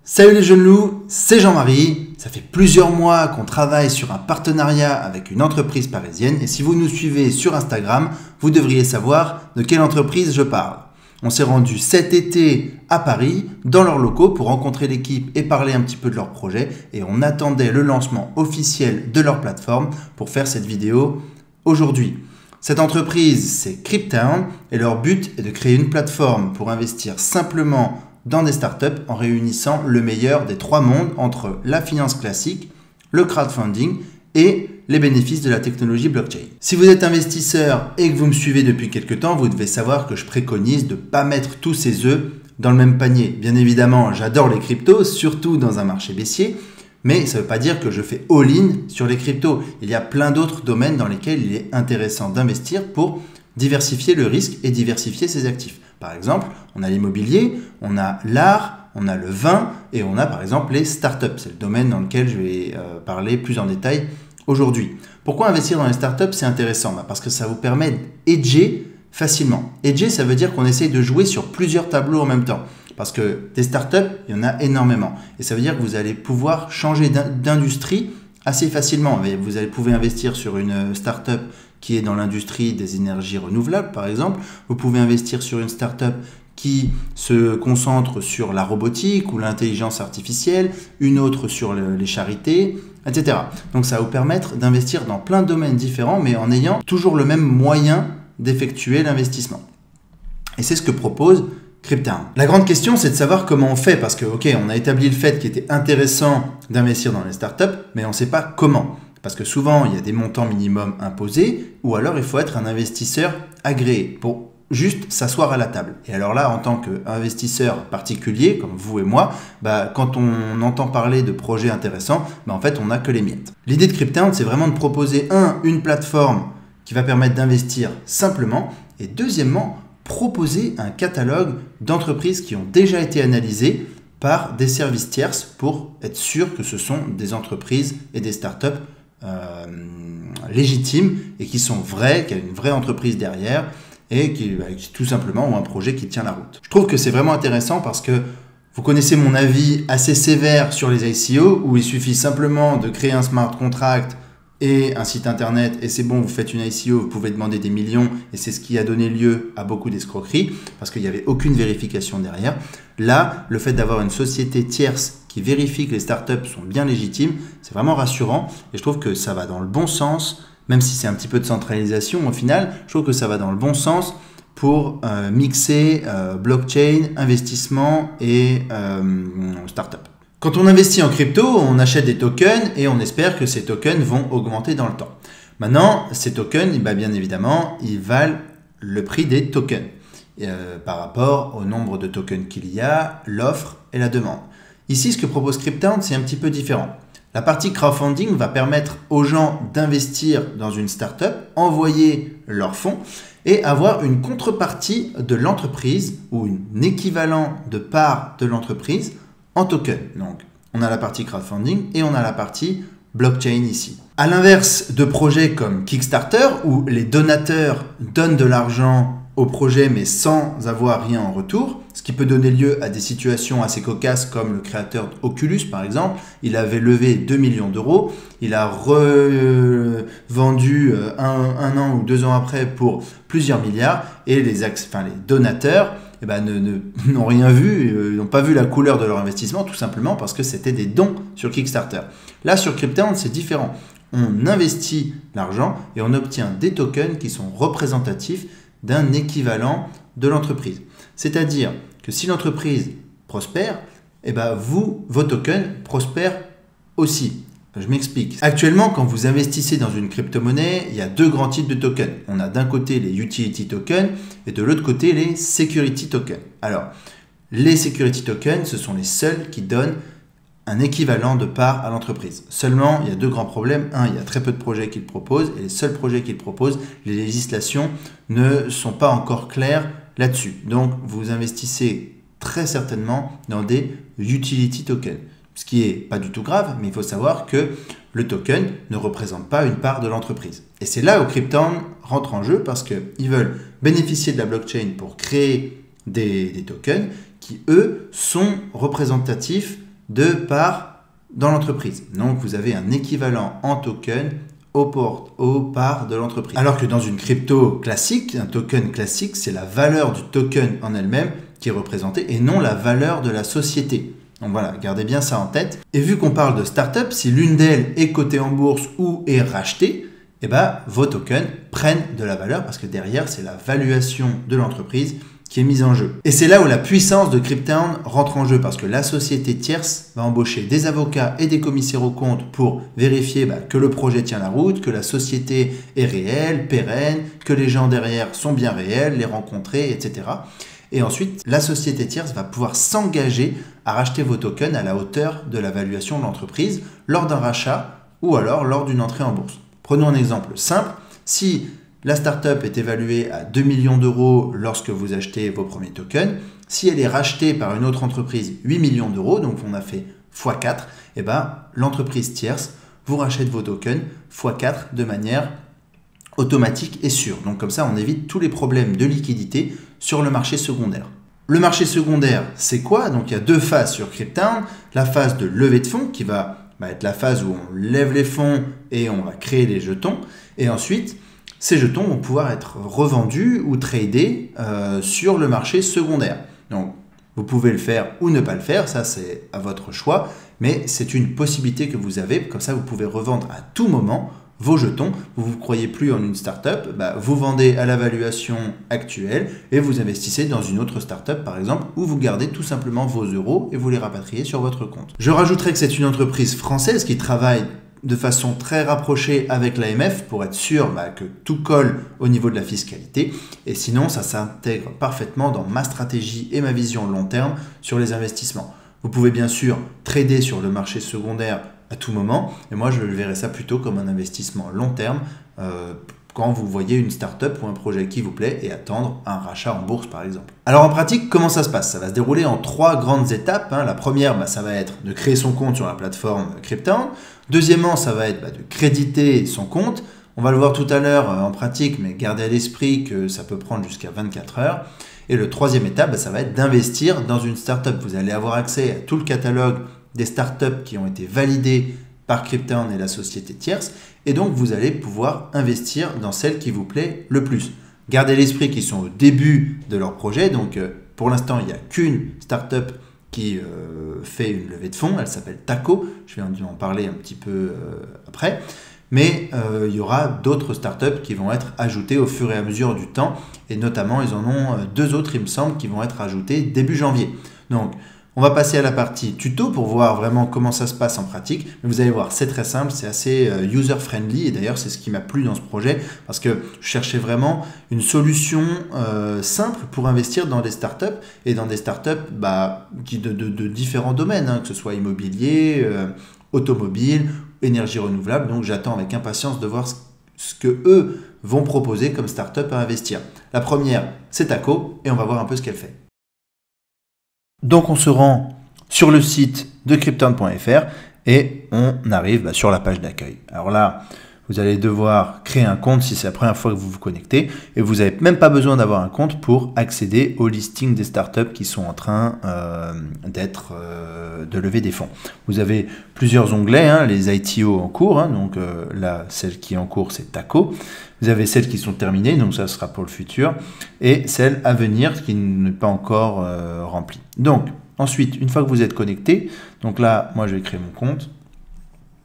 Salut les jeunes loups, c'est Jean-Marie. Ça fait plusieurs mois qu'on travaille sur un partenariat avec une entreprise parisienne et si vous nous suivez sur Instagram, vous devriez savoir de quelle entreprise je parle. On s'est rendu cet été à Paris, dans leurs locaux, pour rencontrer l'équipe et parler un petit peu de leur projet et on attendait le lancement officiel de leur plateforme pour faire cette vidéo aujourd'hui. Cette entreprise, c'est Cryptown et leur but est de créer une plateforme pour investir simplement dans des startups en réunissant le meilleur des trois mondes entre la finance classique, le crowdfunding et les bénéfices de la technologie blockchain. Si vous êtes investisseur et que vous me suivez depuis quelques temps, vous devez savoir que je préconise de ne pas mettre tous ses œufs dans le même panier. Bien évidemment, j'adore les cryptos, surtout dans un marché baissier, mais ça ne veut pas dire que je fais all-in sur les cryptos. Il y a plein d'autres domaines dans lesquels il est intéressant d'investir pour diversifier le risque et diversifier ses actifs. Par exemple, on a l'immobilier, on a l'art, on a le vin et on a par exemple les startups. C'est le domaine dans lequel je vais parler plus en détail aujourd'hui. Pourquoi investir dans les startups, c'est intéressant? Parce que ça vous permet d'hedger facilement. Hedger, ça veut dire qu'on essaye de jouer sur plusieurs tableaux en même temps. Parce que des startups, il y en a énormément. Et ça veut dire que vous allez pouvoir changer d'industrie assez facilement. Vous allez pouvoir investir sur une startup qui est dans l'industrie des énergies renouvelables, par exemple. Vous pouvez investir sur une startup qui se concentre sur la robotique ou l'intelligence artificielle, une autre sur les charités, etc. Donc ça va vous permettre d'investir dans plein de domaines différents, mais en ayant toujours le même moyen d'effectuer l'investissement. Et c'est ce que propose Cryptown. La grande question, c'est de savoir comment on fait, parce que, ok, on a établi le fait qu'il était intéressant d'investir dans les startups, mais on ne sait pas comment. Parce que souvent, il y a des montants minimums imposés, ou alors il faut être un investisseur agréé pour juste s'asseoir à la table. Et alors là, en tant qu'investisseur particulier, comme vous et moi, quand on entend parler de projets intéressants, en fait, on n'a que les miettes. L'idée de Cryptown, c'est vraiment de proposer, une plateforme qui va permettre d'investir simplement, et deuxièmement, proposer un catalogue d'entreprises qui ont déjà été analysées par des services tierces pour être sûr que ce sont des entreprises et des startups légitimes et qui sont vraies, qu'il y a une vraie entreprise derrière et qui tout simplement ont un projet qui tient la route. Je trouve que c'est vraiment intéressant parce que vous connaissez mon avis assez sévère sur les ICO où il suffit simplement de créer un smart contract et un site internet et c'est bon, vous faites une ICO, vous pouvez demander des millions et c'est ce qui a donné lieu à beaucoup d'escroqueries parce qu'il n'y avait aucune vérification derrière. Là, le fait d'avoir une société tierce qui vérifie que les startups sont bien légitimes, c'est vraiment rassurant et je trouve que ça va dans le bon sens, même si c'est un petit peu de centralisation au final, je trouve que ça va dans le bon sens pour mixer blockchain, investissement et startup. Quand on investit en crypto, on achète des tokens et on espère que ces tokens vont augmenter dans le temps. Maintenant, ces tokens, bien évidemment, ils valent le prix des tokens par rapport au nombre de tokens qu'il y a, l'offre et la demande. Ici, ce que propose Cryptown, c'est un petit peu différent. La partie crowdfunding va permettre aux gens d'investir dans une startup, envoyer leurs fonds et avoir une contrepartie de l'entreprise ou un équivalent de part de l'entreprise en token. Donc, on a la partie crowdfunding et on a la partie blockchain ici. À l'inverse de projets comme Kickstarter, où les donateurs donnent de l'argent au projet mais sans avoir rien en retour, ce qui peut donner lieu à des situations assez cocasses comme le créateur d'Oculus par exemple. Il avait levé 2 millions d'euros, il a revendu un an ou 2 ans après pour plusieurs milliards et les donateurs n'ont rien vu, n'ont pas vu la couleur de leur investissement tout simplement parce que c'était des dons sur Kickstarter. Là sur Cryptown c'est différent, on investit l'argent et on obtient des tokens qui sont représentatifs d'un équivalent de l'entreprise. C'est-à-dire que si l'entreprise prospère, vos tokens prospèrent aussi. Je m'explique. Actuellement, quand vous investissez dans une crypto-monnaie, il y a deux grands types de tokens. On a d'un côté les utility tokens et de l'autre côté les security tokens. Alors, les security tokens, ce sont les seuls qui donnent un équivalent de part à l'entreprise. Seulement, il y a deux grands problèmes. Il y a très peu de projets qui le proposent et les seuls projets qui le proposent, les législations ne sont pas encore claires là-dessus. Donc, vous investissez très certainement dans des utility tokens. Ce qui n'est pas du tout grave, mais il faut savoir que le token ne représente pas une part de l'entreprise. Et c'est là où Cryptown rentre en jeu parce qu'ils veulent bénéficier de la blockchain pour créer des tokens qui, eux, sont représentatifs de parts dans l'entreprise. Donc vous avez un équivalent en token aux parts de l'entreprise. Alors que dans une crypto classique, un token classique, c'est la valeur du token en elle-même qui est représentée et non la valeur de la société. Donc voilà, gardez bien ça en tête. Et vu qu'on parle de start-up, si l'une d'elles est cotée en bourse ou est rachetée, eh ben, vos tokens prennent de la valeur parce que derrière, c'est la valuation de l'entreprise qui est mise en jeu. Et c'est là où la puissance de Cryptown rentre en jeu parce que la société tierce va embaucher des avocats et des commissaires aux comptes pour vérifier que le projet tient la route, que la société est réelle, pérenne, que les gens derrière sont bien réels, les rencontrer, etc. Et ensuite, la société tierce va pouvoir s'engager à racheter vos tokens à la hauteur de la valuation de l'entreprise lors d'un rachat ou alors lors d'une entrée en bourse. Prenons un exemple simple. Si la startup est évaluée à 2 millions d'euros lorsque vous achetez vos premiers tokens, si elle est rachetée par une autre entreprise 8 millions d'euros, donc on a fait x4, eh ben, l'entreprise tierce vous rachète vos tokens x4 de manière automatique et sûre. Donc comme ça, on évite tous les problèmes de liquidité sur le marché secondaire. Le marché secondaire, c'est quoi? Donc il y a deux phases sur Cryptown. La phase de levée de fonds qui va être la phase où on lève les fonds et on va créer les jetons. Et ensuite, ces jetons vont pouvoir être revendus ou tradés sur le marché secondaire. Donc, vous pouvez le faire ou ne pas le faire, ça c'est à votre choix, mais c'est une possibilité que vous avez. Comme ça, vous pouvez revendre à tout moment vos jetons. Vous ne croyez plus en une startup, vous vendez à la valuation actuelle et vous investissez dans une autre startup par exemple, où vous gardez tout simplement vos euros et vous les rapatriez sur votre compte. Je rajouterai que c'est une entreprise française qui travaille de façon très rapprochée avec l'AMF pour être sûr que tout colle au niveau de la fiscalité. Et sinon, ça s'intègre parfaitement dans ma stratégie et ma vision long terme sur les investissements. Vous pouvez bien sûr trader sur le marché secondaire à tout moment. Et moi, je verrais ça plutôt comme un investissement long terme quand vous voyez une startup ou un projet qui vous plaît et attendre un rachat en bourse, par exemple. Alors en pratique, comment ça se passe? Ça va se dérouler en 3 grandes étapes. La première, ça va être de créer son compte sur la plateforme Cryptown. Deuxièmement, ça va être de créditer son compte. On va le voir tout à l'heure en pratique, mais gardez à l'esprit que ça peut prendre jusqu'à 24 heures. Et le troisième étape, ça va être d'investir dans une startup. Vous allez avoir accès à tout le catalogue des startups qui ont été validées par Cryptown et la société tierce. Et donc, vous allez pouvoir investir dans celle qui vous plaît le plus. Gardez à l'esprit qu'ils sont au début de leur projet. Donc, pour l'instant, il n'y a qu'une startup qui fait une levée de fonds. Elle s'appelle Taco. Je vais en parler un petit peu après. Mais il y aura d'autres startups qui vont être ajoutées au fur et à mesure du temps. Et notamment, ils en ont 2 autres, il me semble, qui vont être ajoutées début janvier. Donc, on va passer à la partie tuto pour voir vraiment comment ça se passe en pratique. Mais vous allez voir, c'est très simple, c'est assez user-friendly. Et d'ailleurs, c'est ce qui m'a plu dans ce projet parce que je cherchais vraiment une solution simple pour investir dans des startups et dans des startups de différents domaines, que ce soit immobilier, automobile, énergie renouvelable. Donc, j'attends avec impatience de voir ce que eux vont proposer comme startup à investir. La première, c'est Taco et on va voir un peu ce qu'elle fait. Donc on se rend sur le site de cryptown.fr et on arrive sur la page d'accueil. Alors là, vous allez devoir créer un compte si c'est la première fois que vous vous connectez et vous n'avez même pas besoin d'avoir un compte pour accéder au listing des startups qui sont en train de lever des fonds. Vous avez plusieurs onglets, les ITO en cours, donc là, celle qui est en cours, c'est Taco. Vous avez celles qui sont terminées, donc ça sera pour le futur, et celle à venir qui n'est pas encore remplie. Donc, ensuite, une fois que vous êtes connecté, donc là, moi je vais créer mon compte,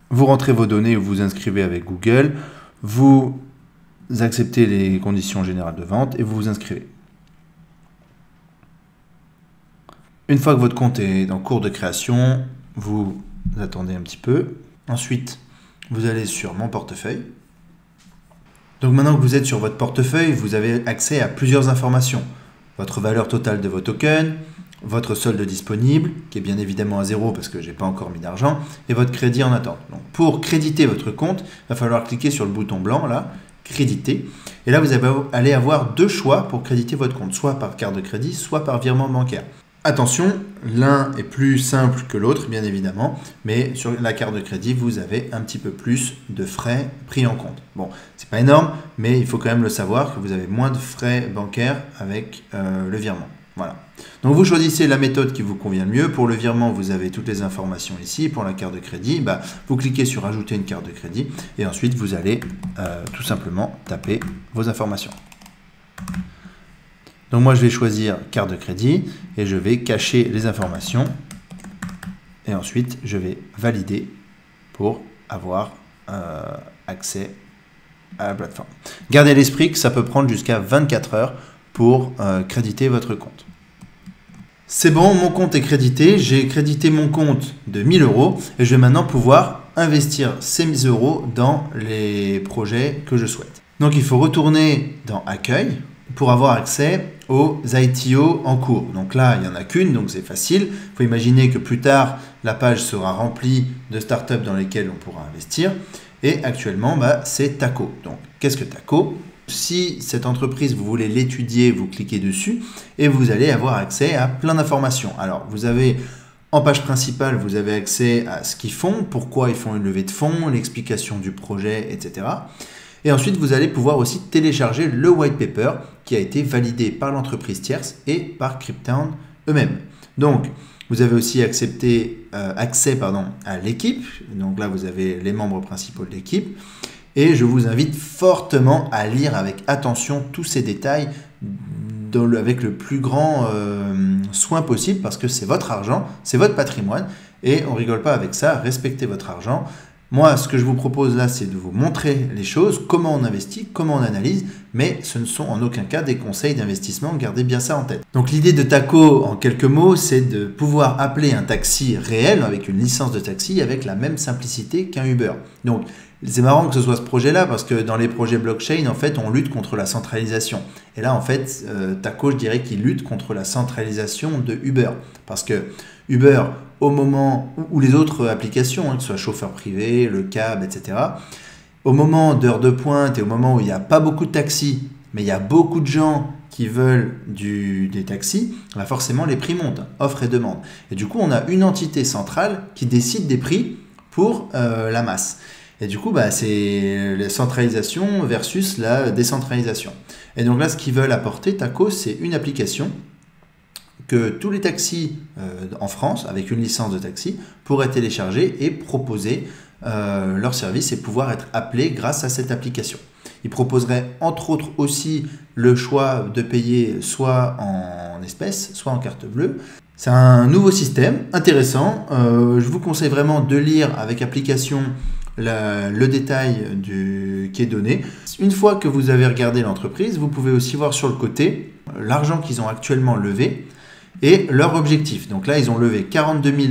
vous rentrez vos données, vous vous inscrivez avec Google, vous acceptez les conditions générales de vente et vous vous inscrivez. Une fois que votre compte est en cours de création, vous attendez un petit peu. Ensuite, vous allez sur mon portefeuille. Donc maintenant que vous êtes sur votre portefeuille, vous avez accès à plusieurs informations. Votre valeur totale de vos tokens, votre solde disponible, qui est bien évidemment à 0 parce que je n'ai pas encore mis d'argent, et votre crédit en attente. Donc pour créditer votre compte, il va falloir cliquer sur le bouton blanc, là, créditer. Et là, vous allez avoir 2 choix pour créditer votre compte, soit par carte de crédit, soit par virement bancaire. Attention, l'un est plus simple que l'autre, bien évidemment, mais sur la carte de crédit, vous avez un petit peu plus de frais pris en compte. Bon, c'est pas énorme, mais il faut quand même le savoir que vous avez moins de frais bancaires avec le virement. Voilà. Donc vous choisissez la méthode qui vous convient le mieux. Pour le virement, vous avez toutes les informations ici. Pour la carte de crédit, vous cliquez sur ajouter une carte de crédit et ensuite vous allez tout simplement taper vos informations. Donc moi je vais choisir carte de crédit et je vais cacher les informations et ensuite je vais valider pour avoir accès à la plateforme. Gardez à l'esprit que ça peut prendre jusqu'à 24 heures pour créditer votre compte. C'est bon, mon compte est crédité, j'ai crédité mon compte de 1000 € et je vais maintenant pouvoir investir ces 1000 € dans les projets que je souhaite. Donc il faut retourner dans Accueil pour avoir accès aux ITO en cours. Donc là, il n'y en a qu'une, donc c'est facile. Il faut imaginer que plus tard, la page sera remplie de startups dans lesquelles on pourra investir. Et actuellement, c'est Taco. Donc qu'est-ce que Taco ? Si cette entreprise, vous voulez l'étudier, vous cliquez dessus et vous allez avoir accès à plein d'informations. Alors, vous avez en page principale, vous avez accès à ce qu'ils font, pourquoi ils font une levée de fonds, l'explication du projet, etc. Et ensuite, vous allez pouvoir aussi télécharger le white paper qui a été validé par l'entreprise tierce et par Cryptown eux-mêmes. Donc, vous avez aussi accès à l'équipe. Donc là, vous avez les membres principaux de l'équipe. Et je vous invite fortement à lire avec attention tous ces détails avec le plus grand soin possible parce que c'est votre argent, c'est votre patrimoine et on ne rigole pas avec ça, respectez votre argent. Moi, ce que je vous propose là, c'est de vous montrer les choses, comment on investit, comment on analyse, mais ce ne sont en aucun cas des conseils d'investissement, gardez bien ça en tête. Donc l'idée de Taco, en quelques mots, c'est de pouvoir appeler un taxi réel avec une licence de taxi avec la même simplicité qu'un Uber. Donc c'est marrant que ce soit ce projet-là parce que dans les projets blockchain, en fait, on lutte contre la centralisation. Et là, en fait, Taco, je dirais qu'il lutte contre la centralisation de Uber. Parce que Uber, au moment où les autres applications, que ce soit chauffeur privé, le cab, etc., au moment d'heure de pointe et au moment où il n'y a pas beaucoup de taxis, mais il y a beaucoup de gens qui veulent des taxis, forcément les prix montent, offre et demande. Et du coup, on a une entité centrale qui décide des prix pour la masse. Et du coup, c'est la centralisation versus la décentralisation. Et donc là, ce qu'ils veulent apporter, Taco, c'est une application que tous les taxis en France, avec une licence de taxi, pourraient télécharger et proposer leur service et pouvoir être appelés grâce à cette application. Ils proposeraient entre autres aussi le choix de payer soit en espèces, soit en carte bleue. C'est un nouveau système intéressant. Je vous conseille vraiment de lire avec application le détail qui est donné. Une fois que vous avez regardé l'entreprise, vous pouvez aussi voir sur le côté l'argent qu'ils ont actuellement levé et leur objectif. Donc là, ils ont levé 42 000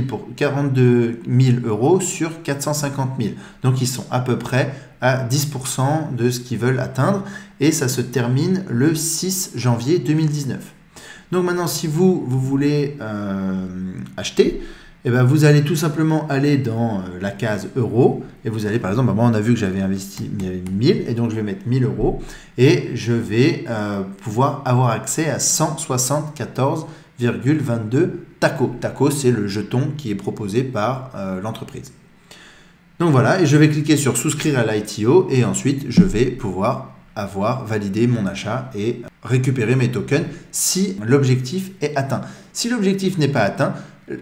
€ sur 450 000. Donc ils sont à peu près à 10% de ce qu'ils veulent atteindre et ça se termine le 6 janvier 2019. Donc maintenant, si vous voulez acheter, vous allez tout simplement aller dans la case euros et vous allez par exemple, moi on a vu que j'avais investi 1000 et donc je vais mettre 1000 € et je vais pouvoir avoir accès à 174,22 Taco. Taco, c'est le jeton qui est proposé par l'entreprise. Donc voilà, et je vais cliquer sur souscrire à l'ITO et ensuite je vais pouvoir avoir validé mon achat et récupérer mes tokens si l'objectif est atteint. Si l'objectif n'est pas atteint,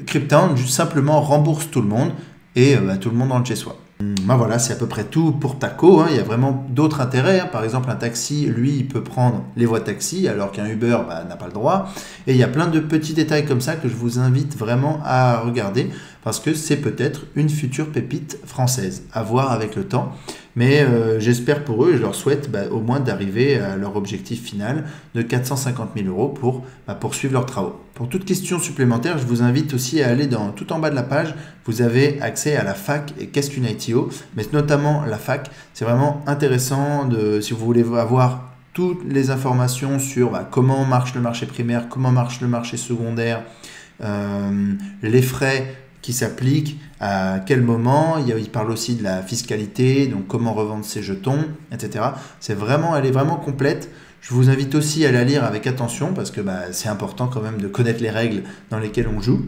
Cryptown simplement rembourse tout le monde et tout le monde rentre chez soi. Voilà, c'est à peu près tout pour Taco. Il y a vraiment d'autres intérêts. Par exemple, un taxi, lui, il peut prendre les voies taxi alors qu'un Uber n'a pas le droit. Et il y a plein de petits détails comme ça que je vous invite vraiment à regarder parce que c'est peut-être une future pépite française à voir avec le temps. Mais j'espère pour eux et je leur souhaite au moins d'arriver à leur objectif final de 450 000 € pour poursuivre leurs travaux. Pour toute question supplémentaire, je vous invite aussi à aller tout en bas de la page. Vous avez accès à la fac et qu'est-ce qu'une ITO, mais notamment la fac. C'est vraiment intéressant si vous voulez avoir toutes les informations sur comment marche le marché primaire, comment marche le marché secondaire, les frais qui s'applique, à quel moment, il parle aussi de la fiscalité, donc comment revendre ses jetons, etc. Elle est vraiment complète. Je vous invite aussi à la lire avec attention parce que c'est important quand même de connaître les règles dans lesquelles on joue.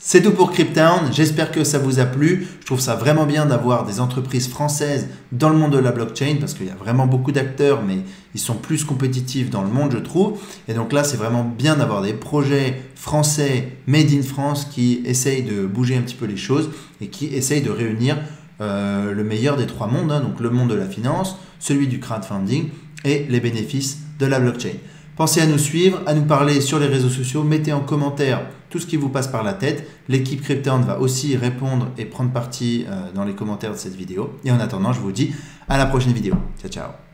C'est tout pour Cryptown, j'espère que ça vous a plu. Je trouve ça vraiment bien d'avoir des entreprises françaises dans le monde de la blockchain parce qu'il y a vraiment beaucoup d'acteurs, mais ils sont plus compétitifs dans le monde, je trouve. Et donc là, c'est vraiment bien d'avoir des projets français, made in France, qui essayent de bouger un petit peu les choses et qui essayent de réunir le meilleur des trois mondes, hein, donc le monde de la finance, celui du crowdfunding et les bénéfices de la blockchain. Pensez à nous suivre, à nous parler sur les réseaux sociaux, mettez en commentaire tout ce qui vous passe par la tête. L'équipe Cryptown va aussi répondre et prendre partie dans les commentaires de cette vidéo. Et en attendant, je vous dis à la prochaine vidéo. Ciao, ciao.